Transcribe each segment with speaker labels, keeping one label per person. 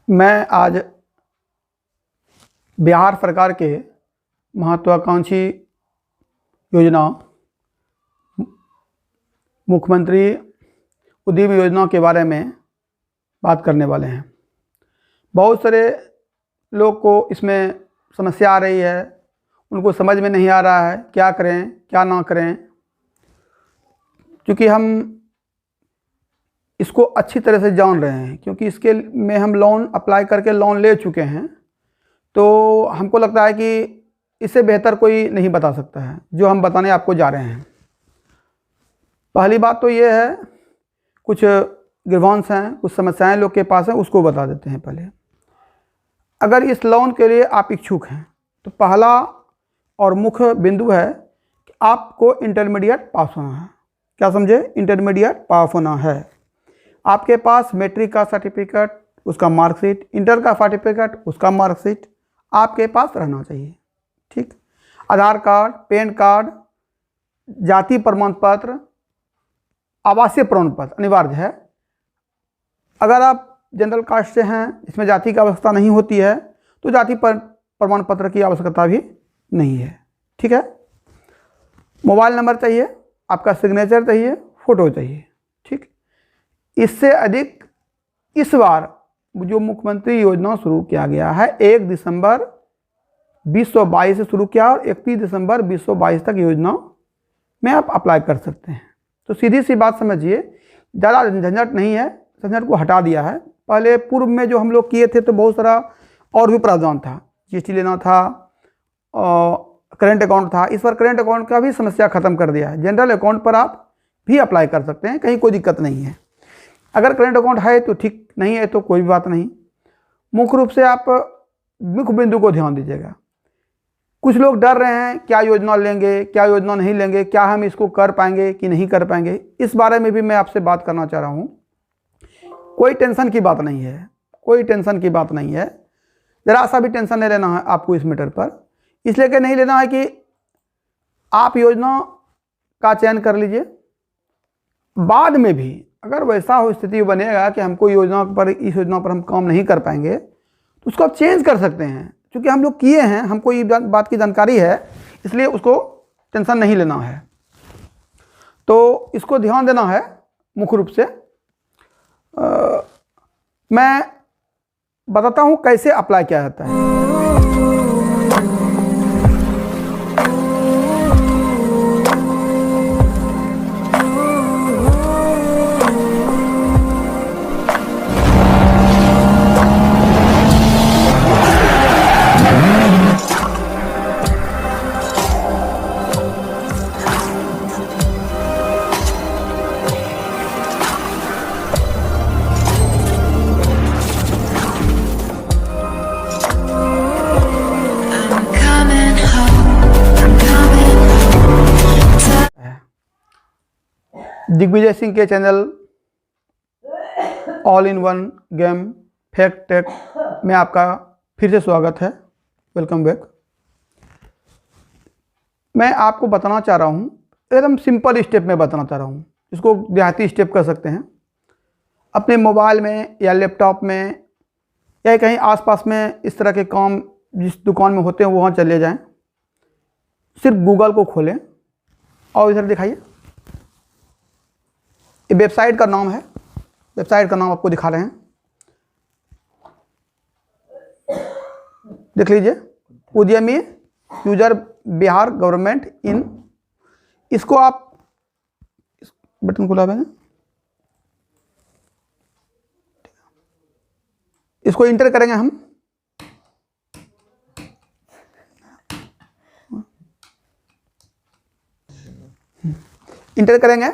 Speaker 1: मैं आज बिहार सरकार के महत्वाकांक्षी योजना मुख्यमंत्री उद्यम योजना के बारे में बात करने वाले हैं। बहुत सारे लोग को इसमें समस्या आ रही है, उनको समझ में नहीं आ रहा है क्या करें क्या ना करें। क्योंकि हम इसको अच्छी तरह से जान रहे हैं, क्योंकि इसके में हम लोन अप्लाई करके लोन ले चुके हैं, तो हमको लगता है कि इससे बेहतर कोई नहीं बता सकता है जो हम बताने आपको जा रहे हैं। पहली बात तो ये है, कुछ ग्रीवांस हैं, कुछ समस्याएं लोग के पास हैं, उसको बता देते हैं। पहले अगर इस लोन के लिए आप इच्छुक हैं तो पहला और मुख्य बिंदु है कि आपको इंटरमीडिएट पास होना है। क्या समझे? इंटरमीडिएट पास होना है। आपके पास मैट्रिक का सर्टिफिकेट, उसका मार्कशीट, इंटर का सर्टिफिकेट, उसका मार्कशीट आपके पास रहना चाहिए। ठीक, आधार कार्ड, पैन कार्ड, जाति प्रमाण पत्र, आवासीय प्रमाण पत्र अनिवार्य है। अगर आप जनरल कास्ट से हैं, इसमें जाति की आवश्यकता नहीं होती है, तो जाति प्रमाण पत्र की आवश्यकता भी नहीं है। ठीक है, मोबाइल नंबर चाहिए, आपका सिग्नेचर चाहिए, फोटो चाहिए। ठीक, इससे अधिक इस बार जो मुख्यमंत्री योजना शुरू किया गया है 1 दिसंबर 2022 से शुरू किया और 31 दिसंबर 2022 तक योजना में आप अप्लाई कर सकते हैं। तो सीधी सी बात समझिए, ज़्यादा झंझट नहीं है, झंझट को हटा दिया है। पहले पूर्व में जो हम लोग किए थे तो बहुत सारा और भी प्रावधान था, जीएसटी लेना था, करेंट अकाउंट था। इस बार करेंट अकाउंट का भी समस्या खत्म कर दिया है। जनरल अकाउंट पर आप भी अप्लाई कर सकते हैं, कहीं कोई दिक्कत नहीं है। अगर करेंट अकाउंट है तो ठीक, नहीं है तो कोई बात नहीं। मुख्य रूप से आप मुख्य बिंदु को ध्यान दीजिएगा। कुछ लोग डर रहे हैं, क्या योजना लेंगे क्या योजना नहीं लेंगे, क्या हम इसको कर पाएंगे कि नहीं कर पाएंगे। इस बारे में भी मैं आपसे बात करना चाह रहा हूँ। कोई टेंशन की बात नहीं है, कोई टेंशन की बात नहीं है। ज़रा सा भी टेंशन नहीं लेना है आपको इस मैटर पर। इसलिए कि नहीं लेना है कि आप योजना का चयन कर लीजिए, बाद में भी अगर वैसा हो स्थिति बनेगा कि हमको योजना पर, इस योजना पर हम काम नहीं कर पाएंगे, तो उसको आप चेंज कर सकते हैं। क्योंकि हम लोग किए हैं, हमको ये बात की जानकारी है, इसलिए उसको टेंशन नहीं लेना है। तो इसको ध्यान देना है मुख्य रूप से। मैं बताता हूँ कैसे अप्लाई किया जाता है। दिग्विजय सिंह के channel all in one game fact tech में आपका फिर से स्वागत है। Welcome back. मैं आपको बताना चाह रहा हूँ, एकदम सिंपल स्टेप में बताना चाह रहा हूँ, इसको देहाती स्टेप कर सकते हैं। अपने मोबाइल में या लैपटॉप में या कहीं आसपास में इस तरह के काम जिस दुकान में होते हैं वहाँ चले जाएं। सिर्फ गूगल को खोलें और इधर दिखाइए, ये वेबसाइट का नाम है, वेबसाइट का नाम आपको दिखा रहे हैं, देख लीजिए। उद्यमी यूजर बिहार गवर्नमेंट इन, इसको आप इस बटन को दबाएंगे, इसको इंटर करेंगे हम। इंटर करेंगे,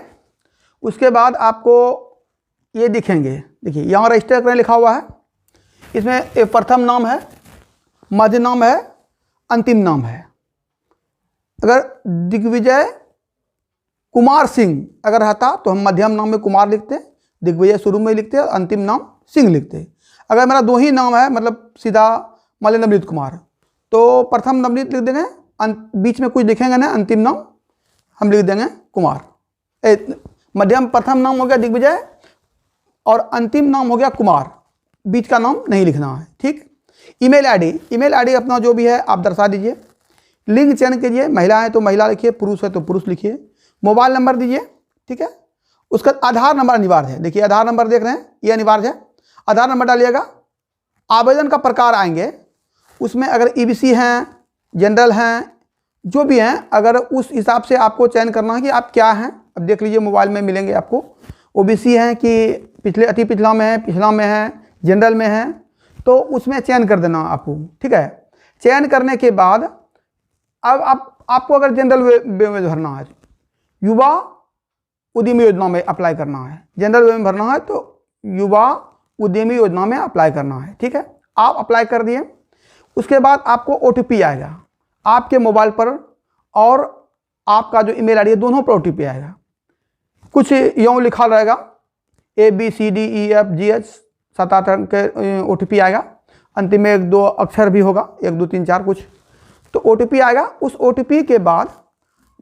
Speaker 1: उसके बाद आपको ये दिखेंगे, देखिए यहाँ रजिस्टर करें लिखा हुआ है। इसमें एक प्रथम नाम है, मध्य नाम है, अंतिम नाम है। अगर दिग्विजय कुमार सिंह अगर रहता तो हम मध्यम नाम में कुमार लिखते, दिग्विजय शुरू में लिखते और अंतिम नाम सिंह लिखते। अगर मेरा दो ही नाम है, मतलब सीधा मान लें नवनीत कुमार, तो प्रथम नवनीत लिख देंगे, बीच में कुछ लिखेंगे ना, अंतिम नाम हम लिख देंगे कुमार। मध्यम प्रथम नाम हो गया दिग्विजय और अंतिम नाम हो गया कुमार, बीच का नाम नहीं लिखना है। ठीक। ईमेल आईडी अपना जो भी है आप दर्शा दीजिए। लिंग चयन कीजिए, महिला है तो महिला लिखिए, पुरुष है तो पुरुष लिखिए। मोबाइल नंबर दीजिए। ठीक है। उसका आधार नंबर अनिवार्य है। देखिए आधार नंबर देख रहे हैं, ये अनिवार्य है, आधार नंबर डालिएगा। आवेदन का प्रकार आएंगे, उसमें अगर ईबीसी हैं, जनरल हैं, जो भी हैं, अगर उस हिसाब से आपको चयन करना है कि आप क्या हैं। अब देख लीजिए मोबाइल में मिलेंगे आपको, ओबीसी हैं कि पिछले अति पिछला में है, पिछला में है, जनरल में है, तो उसमें चयन कर देना आपको। ठीक है। चयन करने के बाद अब आपको अगर जनरल वे में भरना है, युवा उद्यमी योजना में अप्लाई करना है। जनरल वे में भरना है तो युवा उद्यमी योजना में अप्लाई करना है। ठीक है। आप अप्लाई कर दिए, उसके बाद आपको ओटीपी आएगा आपके मोबाइल पर और आपका जो ईमेल आईडी है, दोनों पर ओटीपी आएगा। कुछ यूँ लिखा रहेगा ABCDEFGH 7-8 अंक के ओटीपी आएगा। अंतिम में 1-2 अक्षर भी होगा, 1 2 3 4 कुछ, तो ओटीपी आएगा। उस ओटीपी के बाद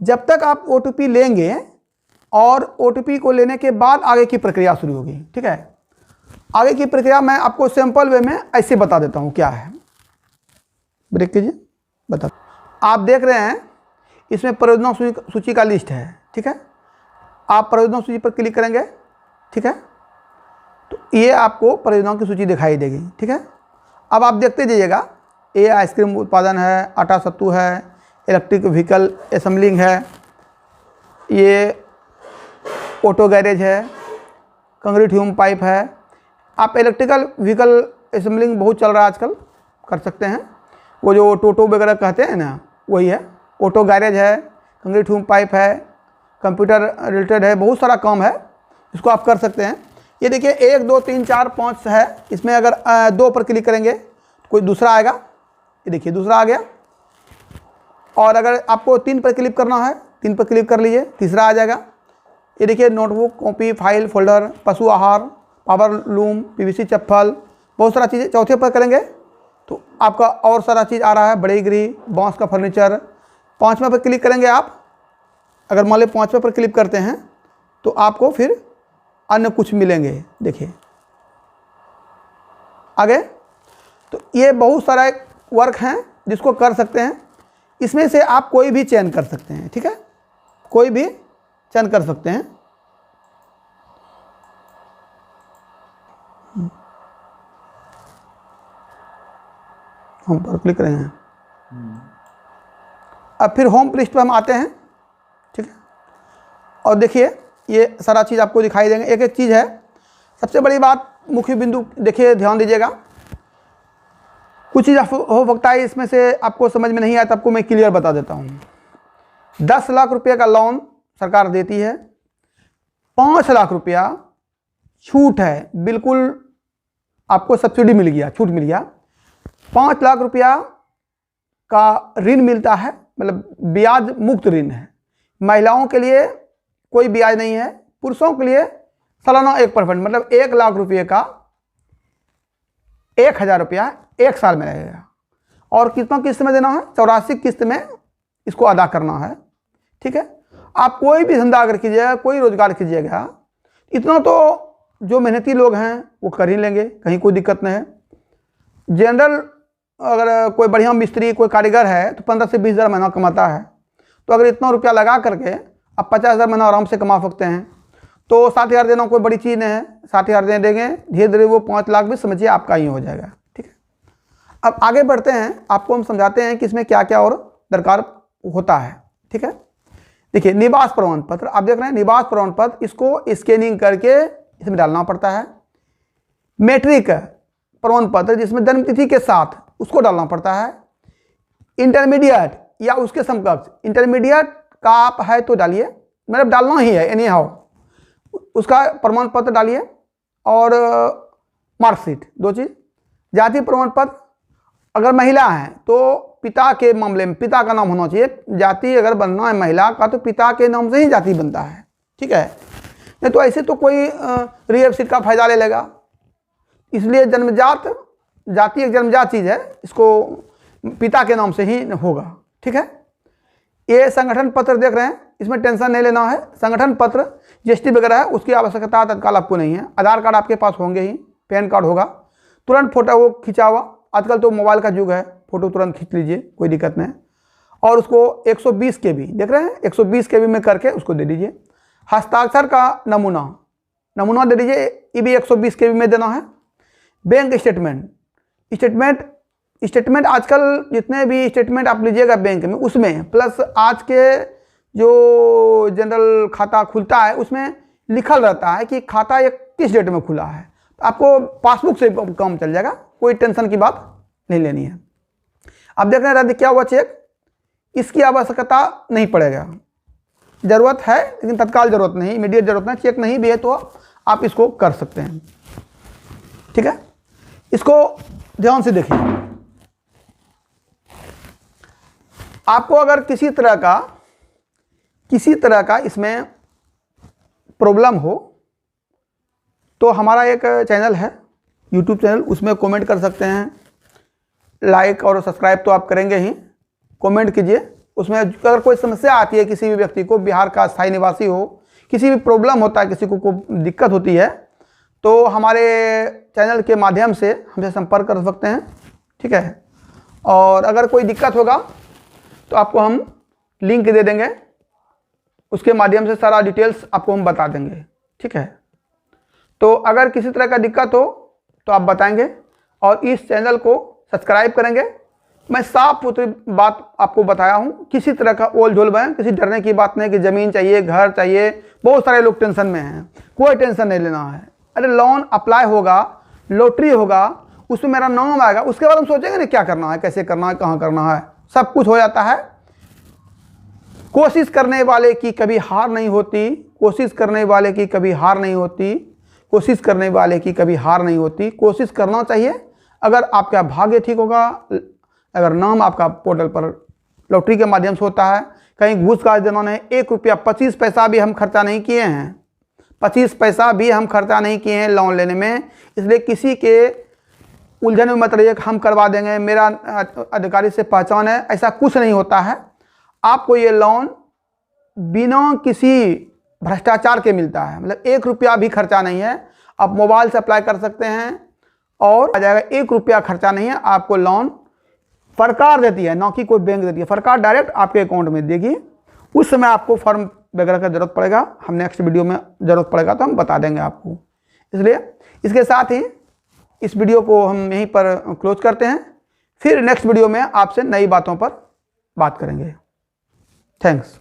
Speaker 1: जब तक आप ओटीपी लेंगे और ओटीपी को लेने के बाद आगे की प्रक्रिया शुरू होगी। ठीक है। आगे की प्रक्रिया मैं आपको सिंपल वे में ऐसे बता देता हूँ क्या है। ब्रेक कीजिए, बता। आप देख रहे हैं इसमें परियोजना सूची का लिस्ट है। ठीक है। आप परियोजना सूची पर क्लिक करेंगे। ठीक है। तो ये आपको परियोजनाओं की सूची दिखाई देगी। ठीक है। अब आप देखते जाइएगा, ये आइसक्रीम उत्पादन है, आटा सत्तू है, इलेक्ट्रिक व्हीकल असेंबलिंग है, ये ऑटो गैरेज है, कंक्रीट ह्यूम पाइप है। आप इलेक्ट्रिकल व्हीकल असेंबलिंग बहुत चल रहा है आजकल, कर सकते हैं। वो जो टोटो वगैरह कहते हैं ना, वही है। ऑटो गैरेज है, कंक्रीट ह्यूम पाइप है, कंप्यूटर रिलेटेड है, बहुत सारा काम है, इसको आप कर सकते हैं। ये देखिए 1 2 3 4 5 है, इसमें अगर 2 पर क्लिक करेंगे तो कोई दूसरा आएगा। ये देखिए दूसरा आ गया। और अगर आपको 3 पर क्लिक करना है, 3 पर क्लिक कर लीजिए, तीसरा आ जाएगा। ये देखिए नोटबुक, कॉपी, फाइल, फोल्डर, पशु आहार, पावर लूम, पीवीसी चप्पल, बहुत सारा चीज़ें। चौथे पर करेंगे तो आपका और सारा चीज़ आ रहा है, बड़े गृह, बांस का फर्नीचर। 5वें पर क्लिक करेंगे आप, अगर मान लो 5वें पर क्लिक करते हैं तो आपको फिर अन्य कुछ मिलेंगे। देखिए आगे, तो ये बहुत सारा वर्क हैं जिसको कर सकते हैं। इसमें से आप कोई भी चयन कर सकते हैं। ठीक है। कोई भी चयन कर सकते हैं। होम पर क्लिक करेंगे। अब फिर होम लिस्ट पर हम आते हैं। ठीक है। और देखिए ये सारा चीज़ आपको दिखाई देंगे, एक एक चीज़ है। सबसे बड़ी बात, मुख्य बिंदु देखिए, ध्यान दीजिएगा। कुछ चीज़ हो सकता है इसमें से आपको समझ में नहीं आया, तो आपको मैं क्लियर बता देता हूँ। 10 लाख रुपये का लोन सरकार देती है, 5 लाख रुपया छूट है, बिल्कुल आपको सब्सिडी मिल गया, छूट मिल गया। 5 लाख रुपया का ऋण मिलता है, मतलब ब्याज मुक्त ऋण है। महिलाओं के लिए कोई ब्याज नहीं है, पुरुषों के लिए सालाना 1%, मतलब 1 लाख रुपये का 1000 रुपया 1 साल में रहेगा। और कितना किस्त में देना है? 84 किस्त में इसको अदा करना है। ठीक है। आप कोई भी धंधा अगर कीजिएगा, कोई रोजगार कीजिएगा, इतना तो जो मेहनती लोग हैं वो कर ही लेंगे, कहीं कोई दिक्कत नहीं है। जनरल अगर कोई बढ़िया मिस्त्री, कोई कारीगर है तो 15 से 20 हज़ार महीना कमाता है, तो अगर इतना रुपया लगा करके आप 50 हज़ार महीना आराम से कमा सकते हैं। तो 7,000 देना कोई बड़ी चीज़ नहीं है, 7,000 दे देंगे, धीरे धीरे वो 5 लाख भी समझिए आपका ही हो जाएगा। ठीक है। अब आगे बढ़ते हैं, आपको हम समझाते हैं कि इसमें क्या क्या और दरकार होता है। ठीक है। देखिए निवास प्रमाण पत्र, आप देख रहे हैं निवास प्रमाण पत्र, इसको स्कैनिंग करके इसमें डालना पड़ता है। मैट्रिक प्रमाण पत्र जिसमें जन्म तिथि के साथ, उसको डालना पड़ता है। इंटरमीडिएट या उसके समकक्ष, इंटरमीडिएट का आप है तो डालिए, मतलब डालना ही है एनी हाउ, उसका प्रमाण पत्र डालिए। और मार्कशीट, 2 चीज़। जाति प्रमाण पत्र, अगर महिला है तो पिता के मामले में पिता का नाम होना चाहिए। जाति अगर बनना है महिला का तो पिता के नाम से ही जाति बनता है। ठीक है। नहीं तो ऐसे तो कोई रियल सीट का फायदा ले लेगा। इसलिए जन्मजात जाति एक जन्मजात चीज़ है, इसको पिता के नाम से ही होगा। ठीक है। ये संगठन पत्र देख रहे हैं, इसमें टेंशन नहीं लेना है। संगठन पत्र जीएसटी वगैरह है उसकी आवश्यकता तत्काल आपको नहीं है। आधार कार्ड आपके पास होंगे ही, पैन कार्ड होगा, तुरंत फोटो वो खिंचा हुआ, आजकल तो मोबाइल का युग है, फोटो तुरंत खींच लीजिए, कोई दिक्कत नहीं। और उसको 120 KB देख रहे हैं, 120 KB में करके उसको दे दीजिए। हस्ताक्षर का नमूना दे दीजिए, ये भी 120 KB में देना है। बैंक स्टेटमेंट आजकल जितने भी स्टेटमेंट आप लीजिएगा बैंक में, उसमें प्लस आज के जो जनरल खाता खुलता है उसमें लिखल रहता है कि खाता एक किस डेट में खुला है। तो आपको पासबुक से काम चल जाएगा, कोई टेंशन की बात नहीं लेनी है। अब देख रहे हैं क्या हुआ चेक, इसकी आवश्यकता नहीं पड़ेगा, ज़रूरत है लेकिन तत्काल ज़रूरत नहीं, इमीडिएट ज़रूरत नहीं। चेक नहीं भी है तो आप इसको कर सकते हैं, ठीक है। इसको ध्यान से देखिए। आपको अगर किसी तरह का इसमें प्रॉब्लम हो तो हमारा एक चैनल है, यूट्यूब चैनल, उसमें कमेंट कर सकते हैं। लाइक और सब्सक्राइब तो आप करेंगे ही, कमेंट कीजिए। उसमें अगर कोई समस्या आती है किसी भी व्यक्ति को, बिहार का स्थायी निवासी हो, किसी भी प्रॉब्लम होता है, किसी को दिक्कत होती है, तो हमारे चैनल के माध्यम से हमसे संपर्क कर सकते हैं, ठीक है। और अगर कोई दिक्कत होगा तो आपको हम लिंक दे देंगे, उसके माध्यम से सारा डिटेल्स आपको हम बता देंगे, ठीक है। तो अगर किसी तरह का दिक्कत हो तो आप बताएंगे और इस चैनल को सब्सक्राइब करेंगे। मैं साफ सुथरी बात आपको बताया हूँ, किसी तरह का ओल झोल बयान, किसी डरने की बात नहीं कि ज़मीन चाहिए, घर चाहिए। बहुत सारे लोग टेंशन में हैं, कोई टेंशन नहीं लेना है। अरे लोन अप्लाई होगा, लॉटरी होगा, उसमें मेरा नाम आएगा, उसके बाद हम सोचेंगे ना क्या करना है, कैसे करना है, कहाँ करना है, सब कुछ हो जाता है। कोशिश करने वाले की कभी हार नहीं होती, कोशिश करने वाले की कभी हार नहीं होती, कोशिश करने वाले की कभी हार नहीं होती। कोशिश करना चाहिए। अगर आपका भाग्य ठीक होगा, अगर नाम आपका पोर्टल पर लॉटरी के माध्यम से होता है, कहीं घूस का देना नहीं, 1 रुपया 25 पैसा भी हम खर्चा नहीं किए हैं, 25 पैसा भी हम खर्चा नहीं किए हैं लोन लेने में। इसलिए किसी के उलझन में मत रहिए कि हम करवा देंगे, मेरा अधिकारी से पहचान है, ऐसा कुछ नहीं होता है। आपको ये लोन बिना किसी भ्रष्टाचार के मिलता है, मतलब 1 रुपया भी खर्चा नहीं है। आप मोबाइल से अप्लाई कर सकते हैं और आ जाएगा, 1 रुपया खर्चा नहीं है। आपको लोन सरकार देती है, ना कि कोई बैंक देती है, सरकार डायरेक्ट आपके अकाउंट में देगी। उस समय आपको फॉर्म वगैरह का ज़रूरत पड़ेगा, हम नेक्स्ट वीडियो में ज़रूरत पड़ेगा तो हम बता देंगे आपको। इसलिए इसके साथ ही इस वीडियो को हम यहीं पर क्लोज करते हैं, फिर नेक्स्ट वीडियो में आपसे नई बातों पर बात करेंगे। थैंक्स।